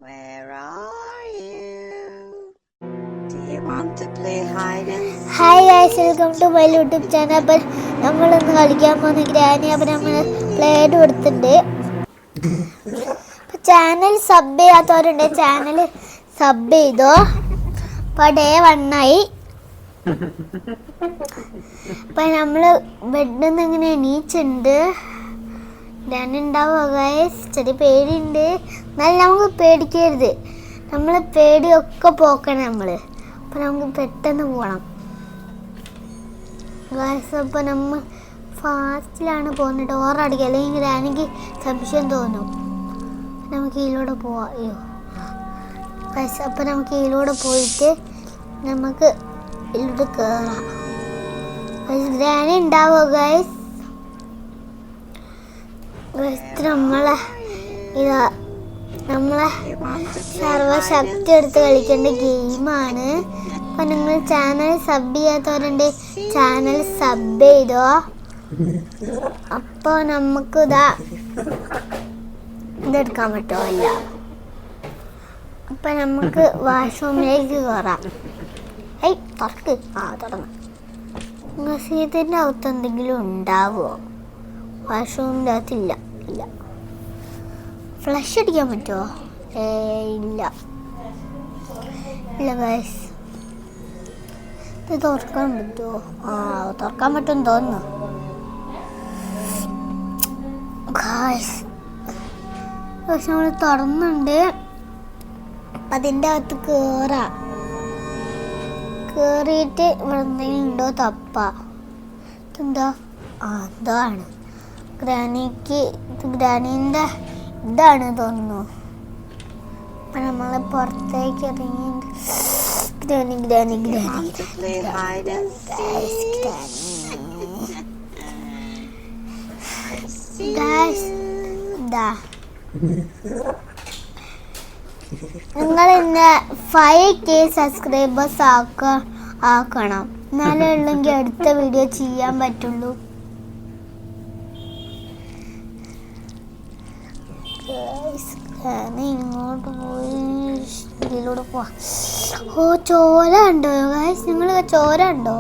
Where are you? Do you want to play hide and seek? Hi guys, welcome to my YouTube channel. അപ്പോൾ നമ്മളിന്ന് കളിക്കാൻ പോകുന്ന granny. അപ്പോൾ നമ്മൾ played കൊടുത്തിട്ടുണ്ട്. ചാനൽ സബ് ചെയ്യാത്തവരുണ്ട്, ചാനൽ സബ് ചെയ്തോ. അപ്പോൾ ഡേ 1 ആയി. അപ്പം നമ്മൾ ബെഡിൽ നിന്ന് ഇങ്ങനെ എണീച്ചുണ്ട്. ഞാനുണ്ടാവുക ഗൈസ്, ചെറിയ പേടിയുണ്ട്. എന്നാലും നമുക്ക് പേടിക്കരുത്, നമ്മൾ പേടിയൊക്കെ പോക്കണം നമ്മൾ. അപ്പം നമുക്ക് പെട്ടെന്ന് പോകണം ഗൈസ്. അപ്പോൾ നമ്മൾ ഫാസ്റ്റിലാണ് പോകുന്നത്. ഡോറടിക്കുക, അല്ലെങ്കിൽ എനിക്ക് സംശയം തോന്നും. നമുക്ക് ഇതിലൂടെ പോവാം. അയ്യോ ഗൈസ്, അപ്പം നമുക്ക് ഇതിലൂടെ പോയിട്ട് നമുക്ക് ഇതിലൂടെ കയറാം. ഗ്രാനി ഉണ്ടാവുക ഗൈസ്. നമ്മളെ സർവശക്തി എടുത്ത് കളിക്കേണ്ട ഗെയിമാണ്. അപ്പം നിങ്ങൾ ചാനൽ സബ് ചെയ്യാത്തവരുണ്ട്, ചാനൽ സബ് ചെയ്തോ. അപ്പോൾ നമുക്ക് ഇതെടുക്കാൻ പറ്റുമോ? ഇല്ല. അപ്പം നമുക്ക് വാഷ്റൂമിലേക്ക് കയറാം. തുറക്ക്. തുറന്നു. മസീദിൻ്റെ അകത്ത് എന്തെങ്കിലും ഉണ്ടാവുമോ? വാഷ്റൂമിൻ്റെ അകത്തില്ല. ഇല്ല. ഫ്ലഷ് അടിക്കാൻ പറ്റുമോ? ഇല്ല. ഇല്ല ഗൈസ്. ഇത് തുറക്കാൻ പറ്റുമോ? തുറക്കാൻ പറ്റുമെന്ന് തോന്നുന്നു ഗൈസ്. പക്ഷെ നമ്മൾ തുറന്നുണ്ട്. അപ്പം അതിൻ്റെ അകത്ത് കയറിയിട്ട് ഇവിടെ എന്തെങ്കിലും ഉണ്ടോ തപ്പ. ഇതെന്താ? അതാണ് ഗ്രാനീൻ്റെ ഇതാണ് തോന്നുന്നു. അപ്പം നമ്മൾ പുറത്തേക്ക് ഇറങ്ങി. ഗ്രാനി നിങ്ങൾ ഇന്ന് 5K സബ്സ്ക്രൈബേഴ്സ് ആക്കണം. എന്നാലേ ഉള്ളെങ്കിൽ അടുത്ത വീഡിയോ ചെയ്യാൻ പറ്റുള്ളൂ. ഇങ്ങോട്ട് പോയി ഇതിലൂടെ പോവാ. ചോര ഉണ്ടോ ഗൈസ്? നിങ്ങൾ ചോര ഉണ്ടോ?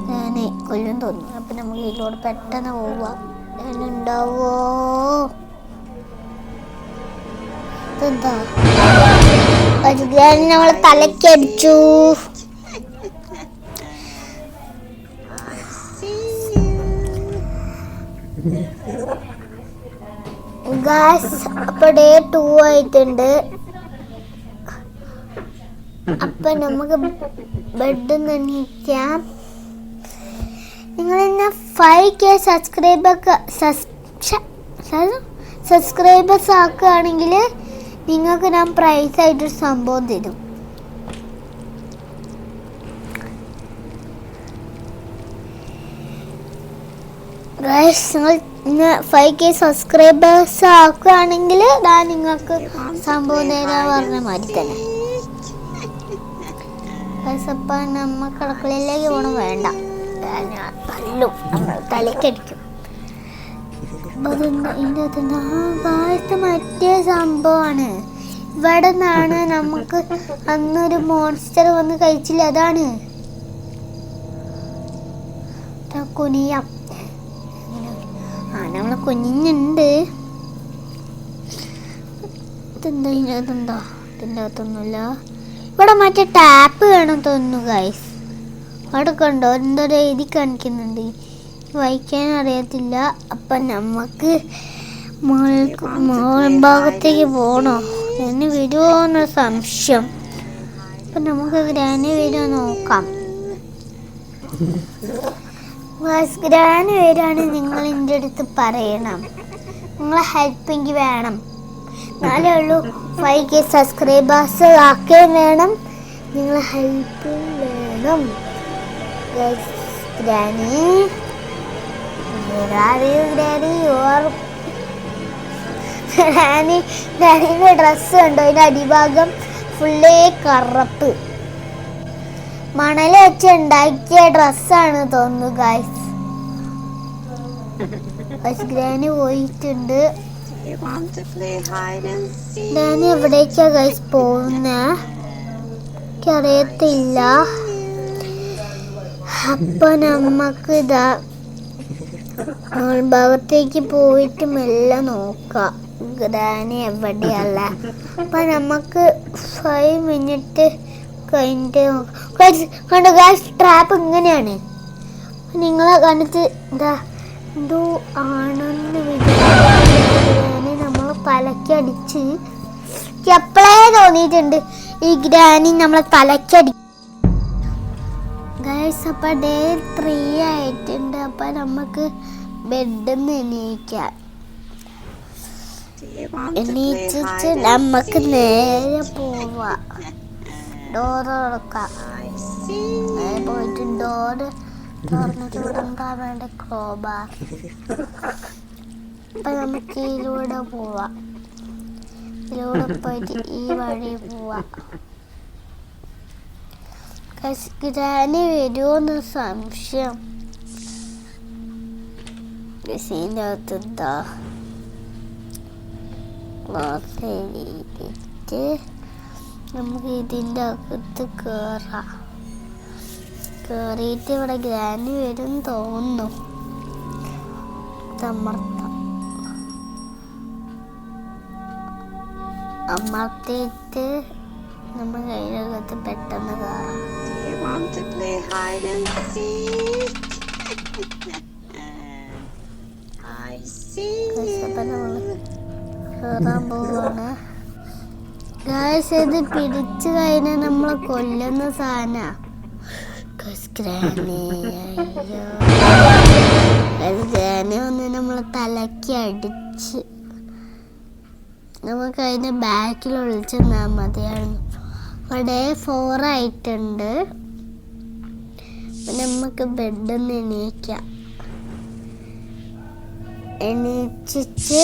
ഞാൻ കൊല്ലും തോന്നുന്നു. അപ്പം നമുക്ക് ഇതിലൂടെ പെട്ടെന്ന് പോവുക. ഉണ്ടാവോ? ഇതെന്താ? നമ്മളെ തലക്കടിച്ചു. ഗായ്സ്, അപ്പോൾ ഡേ 2 ആയിട്ടുണ്ട്. അപ്പം നമുക്ക് ബെഡിൽ നിന്ന് എണീക്കാം. നിങ്ങളിന്ന് 5K സബ്സ്ക്രൈബേഴ്സ് ആക്കുകയാണെങ്കിൽ നിങ്ങൾക്ക് ഞാൻ പ്രൈസായിട്ടൊരു സംഭവം തരും. ഗൈസ്, നിങ്ങൾ ഇന്ന് 5K സബ്സ്ക്രൈബേഴ്സ് ആക്കുകയാണെങ്കിൽ ഞാൻ നിങ്ങൾക്ക് സംഭവം തരാൻ പറഞ്ഞ മാതിരി തന്നെ. ഗൈസ്, അപ്പം നമ്മൾ കിടക്കളയിലേക്ക് പോകണം. വേണ്ട, തല്ലും, നമ്മൾ തലക്കടിക്കും. ഇതിൻ്റെ അകത്ത് മറ്റേ സംഭവമാണ്. ഇവിടെ നിന്നാണ് നമുക്ക് അന്നൊരു മോൺസ്റ്റർ വന്ന് കഴിച്ചില്ല. അതാണ് കുനിയാം. നമ്മളെ കുഞ്ഞുണ്ട്. ഇതെന്താ ഇതിനകത്തുണ്ടോ? ഇതിൻ്റെ അകത്തൊന്നുമില്ല. ഇവിടെ മറ്റേ ടാപ്പ് വേണം തോന്നുന്നു ഗൈസ്. അവിടെ കണ്ടോ എന്തോ എഴുതി കാണിക്കുന്നുണ്ട്. വായിക്കാൻ അറിയത്തില്ല. അപ്പം നമുക്ക് ഭാഗത്തേക്ക് പോകണോ? ഗ്രാനി വരുമോ എന്നൊരു സംശയം. അപ്പം നമുക്ക് ഗ്രാനി വരുമോ നോക്കാം. ഗ്രാനി വരാണ് നിങ്ങൾ എൻ്റെ അടുത്ത് പറയണം. നിങ്ങളെ ഹെൽപ്പ് എനിക്ക് വേണം. എന്നാലേ ഉള്ളൂ 5K സബ്സ്ക്രൈബേഴ്സ് ആക്കുകയും വേണം. നിങ്ങളെ ഹെൽപ്പ് വേണം. ഗ്രാനിയുടെ ഡ്രസ്സ് കണ്ടോ? അതിൻ്റെ അടിഭാഗം ഫുള്ളേ കറുപ്പ്. മണൽ വെച്ച് ഉണ്ടാക്കിയ ഡ്രസ്സാണ് തോന്നുന്നു ഗൈസ്. ഗ്രാനി പോയിട്ടുണ്ട്. You want to play hide and seek? ഞാൻ എവിടേക്കാ ഗൈസ് പോകുന്നേ എനിക്കറിയത്തില്ല. അപ്പൊ നമ്മക്ക് ഇതാ ഭാഗത്തേക്ക് പോയിട്ട് മെല്ലെ നോക്കാം ഗ്രാനി എവിടെയല്ല. അപ്പൊ നമുക്ക് 5 മിനിറ്റ് കഴിഞ്ഞിട്ട് കണ്ടോ ഗൈസ്, ട്രാപ്പ് ഇങ്ങനെയാണ്. നിങ്ങളെ കണ്ടിട്ട് ഇതാ എന്തോ ആണെന്ന് വിചാരിച്ച് നമ്മളെ തലക്കടിച്ച് എപ്പോഴേ തോന്നിയിട്ടുണ്ട് ഈ ഗ്രാനി നമ്മളെ തലക്കടി. ഗൈസ് അപ്പൊ ഡേ 3 ആയിട്ടുണ്ട്. അപ്പൊ നമുക്ക് ബെഡിൽ നിന്ന് എണീക്കാം. എണീച്ചിട്ട് നമുക്ക് നേരെ പോവാം. ഡോറ് തുറക്കാം. പോയിട്ട് ഡോറ് തുറന്നിട്ട് വിടാൻ വേണ്ട ക്രോബാർ. അപ്പൊ നമുക്ക് ഇതിലൂടെ പോവാം. ഇതിലൂടെ പോയിട്ട് ഈ വഴി പോവാം. ഗ്രാനി വരുമോന്ന് സംശയം. ഇതിൻ്റെ അകത്തെന്താ ക്ലാസ് എഴുതിയിട്ട് നമുക്ക് ഇതിൻ്റെ അകത്ത് കയറാം. കയറിയിട്ട് ഇവിടെ ഗ്രാനി വരും തോന്നുന്നു. അമർത്തിയിട്ട് നമ്മൾ കയ്യിലകത്ത് പെട്ടെന്ന് കയറാം. Want to play hide and seek? I see you. കയറാൻ പോവാണ് ഗൈസ്. ഇത് പിടിച്ചു കഴിഞ്ഞാൽ നമ്മളെ കൊല്ലുന്ന സാധന. ഗ്രാനി വന്ന് നമ്മളെ തലക്ക് അടിച്ച് നമുക്ക് അതിന്റെ ബാക്കിൽ ഒളിച്ചെന്നാ മതിയായിരുന്നു. അവിടെ 4 ആയിട്ടുണ്ട്. നമുക്ക് ബെഡിൽ നിന്ന് എണീക്കാം. എണീച്ചിട്ട്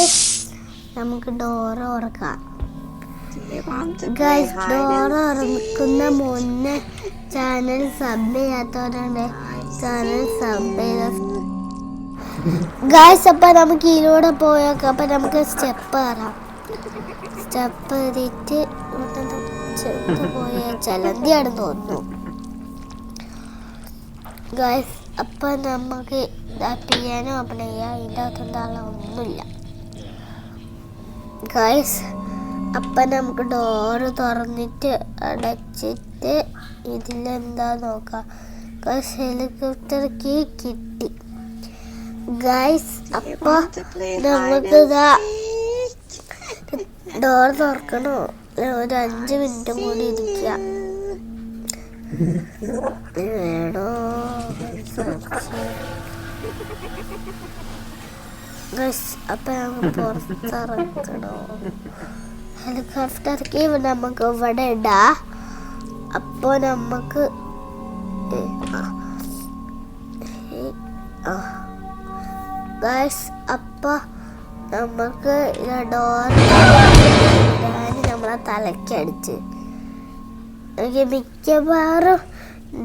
നമുക്ക് ഡോറ് തുറക്കാം. ഗൈസ് ഡോറ് തുറക്കുന്ന മുന്നേ ചാനൽ സബ് ചെയ്യാത്തവരുണ്ട് ചാനൽ സബ് ചെയ്ത ഗൈസ്. അപ്പൊ നമുക്ക് ഇതിലൂടെ പോയേക്കാം. അപ്പൊ നമുക്ക് സ്റ്റെപ്പ് കയറാം. സ്റ്റെപ്പ് കയറിയിട്ട് പോയ ചലന്തിയാണെന്ന് തോന്നുന്നു ഗൈസ്. അപ്പൊ നമുക്ക് പിയാനോ ഓപ്പൺ ചെയ്യാം. ഇതിൻ്റെ അകത്തൊന്നും ഒന്നുമില്ല ഗൈസ്. അപ്പൊ നമുക്ക് ഡോറ് തുറന്നിട്ട് അടച്ചിട്ട് ഇതിലെന്താ നോക്കാം ഗൈസ്. ഹെലികോപ്റ്റർ കീ കിട്ടി ഗൈസ്. അപ്പൊ നമുക്ക് ഡോർ തുറക്കണോ? ഒരു 5 മിനിറ്റ് കൂടി ഇരിക്കുക വേണോ? അപ്പൊ നമുക്ക് പുറത്തിറക്കണോ? ഹെലികോപ്റ്റർക്ക് നമുക്ക് ഇവിടെ ഇടാം. അപ്പൊ നമുക്ക് അപ്പൊ നമുക്ക് ഡോർ നമ്മളെ തലക്കടിച്ച് മിക്കവാറും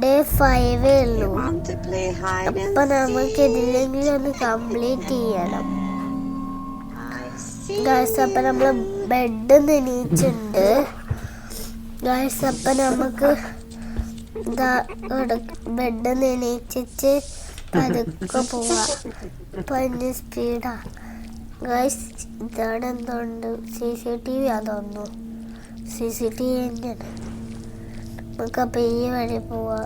ഡേ 5 ഉള്ളൂ. അപ്പൊ നമുക്ക് ഇതിലെങ്കിലും ഒന്ന് കംപ്ലീറ്റ് ചെയ്യണം ഗൈസ്. അപ്പൊ നമ്മള് ബെഡ് എണീച്ചുണ്ട് ഗൈസ്. അപ്പൊ നമുക്ക് ബെഡ് എണീച്ചിട്ട് പതുക്കെ പോവാ. പഞ്ഞ് സ്പീഡാ ഗൈസ്. ഇതാണ് എന്തുണ്ട് CCTV തോന്നുന്നു. CCTV തന്നെയാണ്. നമുക്കപ്പൊ ഈ വഴി പോവാ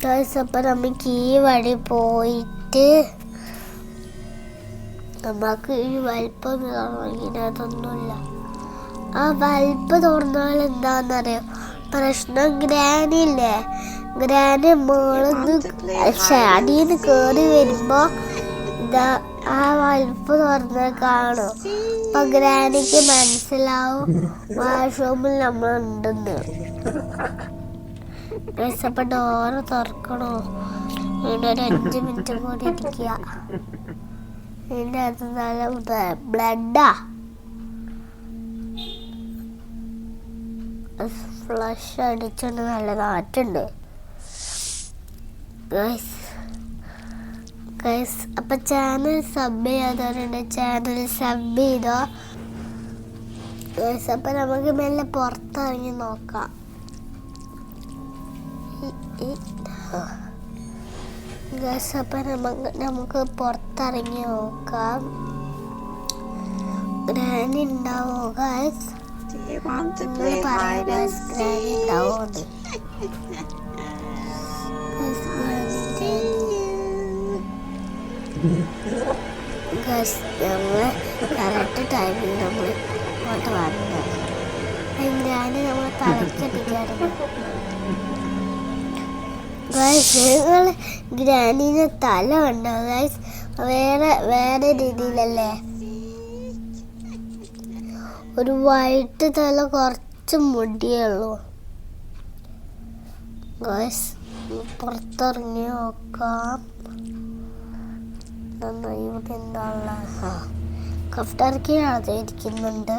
ഗൈസ്. അപ്പൊ നമുക്ക് ഈ വഴി പോയിട്ട് നമുക്ക് ഈ വലുപ്പം ഇതിനകത്തൊന്നുമില്ല. ആ വലുപ്പ് തുറന്നാൽ എന്താന്നറിയോ പ്രശ്നം? ഗ്രാനി ഇല്ലേ, ഗ്രാനി മോളിന്ന് അടിയിൽ കയറി വരുമ്പോ ഇതാ ആ വലുപ്പ് തുറന്നാൽ കാണും. അപ്പൊ ഗ്രാനിക്ക് മനസ്സിലാവും വാഷ്റൂമിൽ നമ്മളുണ്ടെന്ന്. അപ്പൊ ഡോറ് തുറക്കണോ? ഇവിടെ ഒരു 5 മിനിറ്റ് കൂടി ഇരിക്കുക. ഇതിൻ്റെ അകത്ത് നല്ല ബ്ലഡാ. ഫ്ലഷ് അടിച്ചുകൊണ്ട് നല്ല നാറ്റുണ്ട് ഗൈസ്. ഗൈസ്. അപ്പൊ ചാനൽ സബ് ചെയ്യാത്തവരുണ്ട്, ചാനൽ സബ് ചെയ്തോ ഗൈസ്. അപ്പൊ നമുക്ക് മെല്ലെ പുറത്തിറങ്ങി നോക്കാം. ഗൈസ് അപ്പൊ നമുക്ക് പുറത്തിറങ്ങി നോക്കാം. ഗ്രാനി ഉണ്ടാവോ guys? Do you want to play hide and Granny seek? ഉണ്ടാവോന്ന്. ഗൈസ് നമ്മള് കറക്റ്റ് ടൈമിൽ നമ്മൾ ഇങ്ങോട്ട് വന്നത്. ഗ്രാനി നമ്മളെ തലക്കടിക്കാറുണ്ട്. ഗൈസ് നിങ്ങൾ ഗ്രാനീൻ്റെ തല ഉണ്ടോ ഗൈസ്? വേറെ രീതിയിലല്ലേ? ഒരു വൈറ്റ് തല, കുറച്ച് മുടിയുള്ളൂ ഗൈസ്. പുറത്തിറങ്ങി നോക്കാം. ഇവിടെ എന്താണുള്ള കഫ്റ്റർക്കിനകത്ത് ഇരിക്കുന്നുണ്ട്.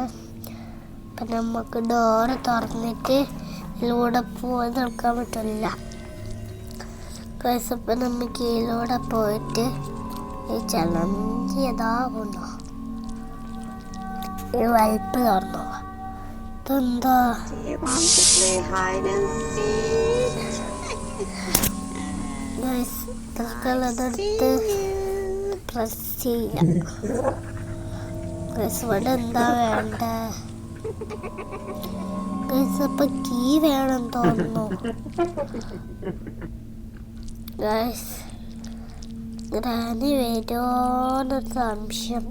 അപ്പം നമുക്ക് ഡോറ് തുറന്നിട്ട് ഇതിലൂടെ പോയി നിൽക്കാൻ പറ്റില്ല ഗൈസ്. അപ്പം നമുക്ക് ഇതിലൂടെ പോയിട്ട് ഈ ചലഞ്ച് ചെയ്താകുന്നു. ഈ വൈപ്പ് തുറന്നു. ഇതെന്താ? Do you want to play hide and seek? Guys തൽക്കാലതെടുത്ത് പ്രസ് ചെയ്യാം ഗൈസ്. ഇവിടെ എന്താ വേണ്ടേ ഗൈസ്? അപ്പൊ കീ വേണം തോന്നുന്നു ഗൈസ്. ഗ്രാനി വരുമോന്നൊരു സംശയം.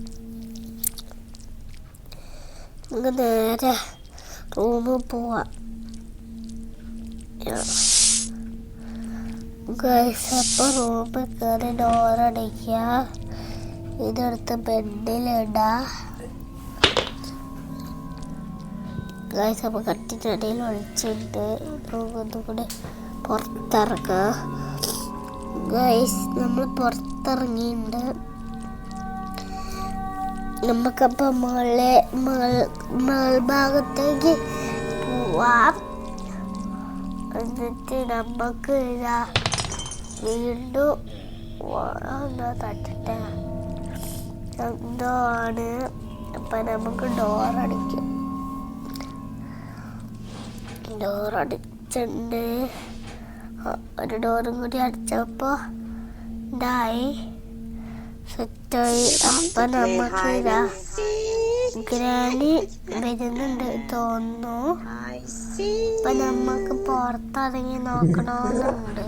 നമുക്ക് നേരെ റൂമിൽ പോവാം ഗൈസ്. അപ്പോൾ റൂമിൽ കയറി ഡോറടിക്കുക. ഇതെടുത്ത് ബെഡിലിടാം ഗൈസ്. അപ്പോൾ കട്ടിനടിയിൽ ഒളിച്ചിട്ട് ഒന്നും കൂടി പുറത്തിറക്കുക ഗൈസ്. നമ്മൾ പുറത്തിറങ്ങിയിട്ടുണ്ട്. നമുക്കപ്പോൾ മേൽഭാഗത്തേക്ക് പോവാം. എന്നിട്ട് നമുക്ക് ഇതാ വീണ്ടും തട്ടിട്ട എന്തോ ആണ്. അപ്പം നമുക്ക് ഡോറടിച്ചിട്ടുണ്ട്. ഒരു ഡോറും കൂടി അടിച്ചപ്പോൾ ഇതായി സെറ്റായി. അപ്പം നമുക്ക് ഇതാ ഗ്രാനി വരുന്നുണ്ട് തോന്നുന്നു. I see. അപ്പം നമുക്ക് പുറത്തിറങ്ങി നോക്കണമെന്നുണ്ട്.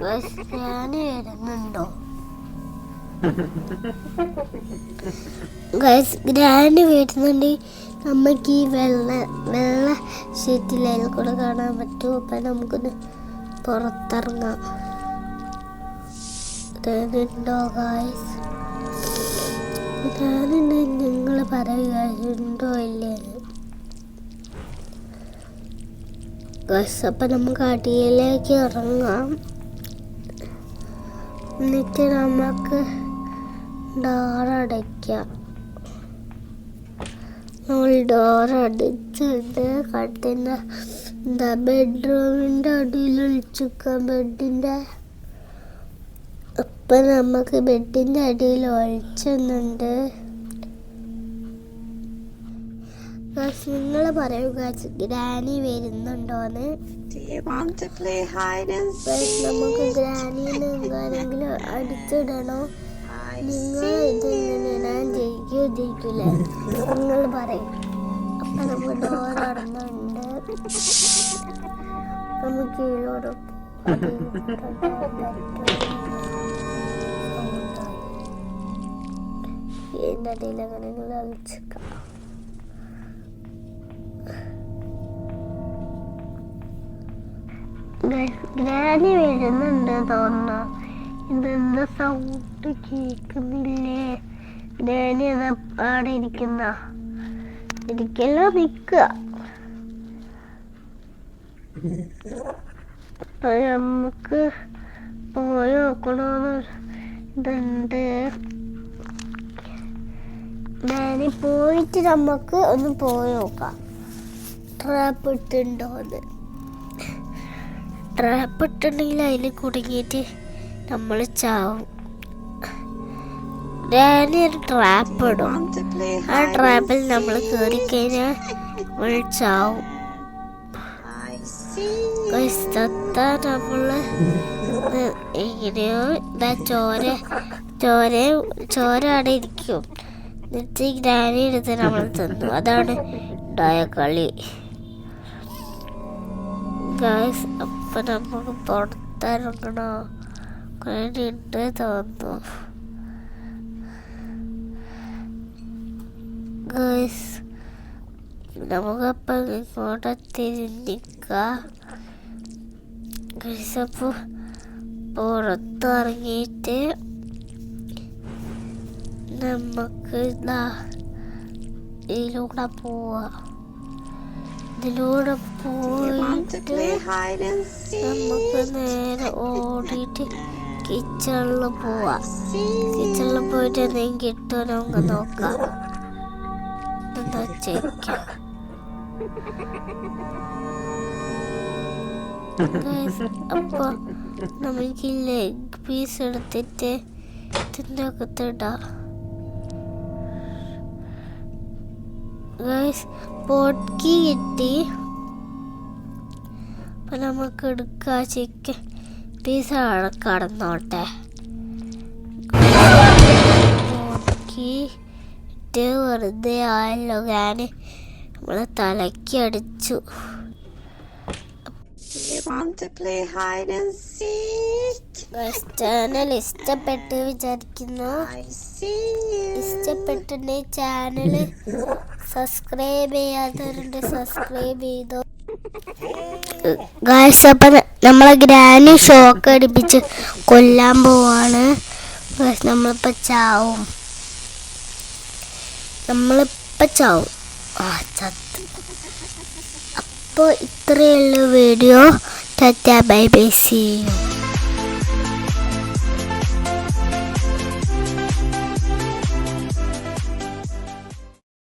ഗ്രാനി വരുന്നുണ്ടോ ഗൈസ്? ഗ്രാനി വരുന്നുണ്ട്. നമുക്ക് ഈ വെള്ള ഷീറ്റിൽ കൂടെ കാണാൻ പറ്റും. അപ്പം നമുക്കൊന്ന് പുറത്തിറങ്ങാം. ഉണ്ടോ ഗൈസ്? നിങ്ങൾ പറയുക ഉണ്ടോ ഇല്ലേ ഗൈസ്? അപ്പം നമുക്ക് അടിയിലേക്ക് ഇറങ്ങാം. എന്നിട്ട് നമുക്ക് ഡോറടയ്ക്കാം. നമ്മൾ ഡോറടിച്ചിട്ട് കട്ടിൻ്റെ എന്താ ബെഡ്റൂമിൻ്റെ അടിയിൽ ഒളിച്ചിക്കാം ബെഡിൻ്റെ. അപ്പം നമുക്ക് ബെഡിൻ്റെ അടിയിൽ ഒളിച്ചുന്നുണ്ട്. നിങ്ങൾ പറയുക ഗ്രാനി വരുന്നുണ്ടോന്ന്. Do you want to play hide and നമുക്ക് seek? ഗ്രാനീനെ എങ്ങനെയെങ്കിലും അടിച്ചിടണോ? I നിങ്ങൾ see. ഇതിങ്ങനെ ഞാൻ ജയിക്കൂലേ? നിങ്ങൾ പറയും. അപ്പം നമുക്ക് ഡോർ അടഞ്ഞുണ്ട്. നമുക്ക് ഇതിലൂടെ ഇതിൻ്റെ അടിയിൽ എങ്ങനെയെങ്കിലും അഴിച്ചേക്കാം. ഗ്രാനി വരുന്നുണ്ട് തോന്നുന്നു. ഇതെന്താ സൗണ്ട് കേൾക്കുന്നില്ലേ? ഗ്രാനി അതാ അവിടെ ഇരിക്കല്ലോ നിൽക്കുക. നമുക്ക് പോയി നോക്കണമെന്ന് ഇതുണ്ട്. ഗ്രാനി പോയിട്ട് നമുക്ക് ഒന്ന് പോയി നോക്കാം ട്രാപ്പ് ഇട്ടുണ്ടോന്ന്. ട്രാപ്പ് ഇട്ടുണ്ടെങ്കിൽ അതിൽ കുടുങ്ങിയിട്ട് നമ്മൾ ചാവും. ഞാനൊരു ട്രാപ്പ് ഇടും. Want to play ആ hide ട്രാപ്പിൽ and നമ്മൾ കയറിക്കഴിഞ്ഞാൽ നമ്മൾ ചാവും. I see ഗൈസ് നമ്മൾ എങ്ങനെയോ ഇതാ ചോര അവിടെ ഇരിക്കും. എന്നിട്ട് ഗ്രാനി എടുത്ത് നമ്മൾ തിന്നു. അതാണ് ഉണ്ടായ കളി. ഗൈസ് അപ്പം നമുക്ക് പുറത്തിറങ്ങണോ? കുറേ ഉണ്ട് തോന്നുന്നു. ഗൈസ് നമുക്കപ്പം ഇങ്ങോട്ട് തിരിഞ്ഞിക്കാം. ഗൈസ് അപ്പോൾ പുറത്തിറങ്ങിയിട്ട് നമുക്ക് ഇതിലൂടെ പോവാം. ഇതിലൂടെ want to പോയിട്ട് play hide and seek. നമുക്ക് നേരെ ഓടിയിട്ട് കിച്ചണിൽ പോവാം. See കിച്ചണിൽ പോയിട്ട് എന്തെങ്കിലും കിട്ടുമോ നമുക്ക് നോക്കാം. എന്താ ചോദിക്കാം. അപ്പോൾ നമുക്ക് ലെഗ് പീസ് എടുത്തിട്ട് ഇതിൻ്റെ അകത്തിടാം. പൊട്ടി കിട്ടി. അപ്പം നമുക്ക് എടുക്കാം. ചിക്കൻ പീസ് അവിടെ കടന്നോട്ടെ. പൊട്ടിയിട്ട് വെറുതെ ആയല്ലോ. ഞാൻ നമ്മളെ തലയ്ക്ക് അടിച്ചു. you want to play hide and seek. Channel ഇഷ്ടപ്പെട്ട് വിചാരിക്കുന്നു. I see you. ഇഷ്ടപ്പെട്ടിട്ടുണ്ടെങ്കിൽ ചാനൽ സബ്സ്ക്രൈബ് ചെയ്യാത്തവരുണ്ട്, സബ്സ്ക്രൈബ് ചെയ്തോ. ഗായ്സ് അപ്പം നമ്മളെ ഗ്രാനി ഷോക്ക് അടിപ്പിച്ച് കൊല്ലാൻ പോവാണ്. നമ്മളിപ്പോൾ ചാവും. ചത്ത്. അപ്പോൾ ഇത്രയുള്ള video. Tata bye bye, see U.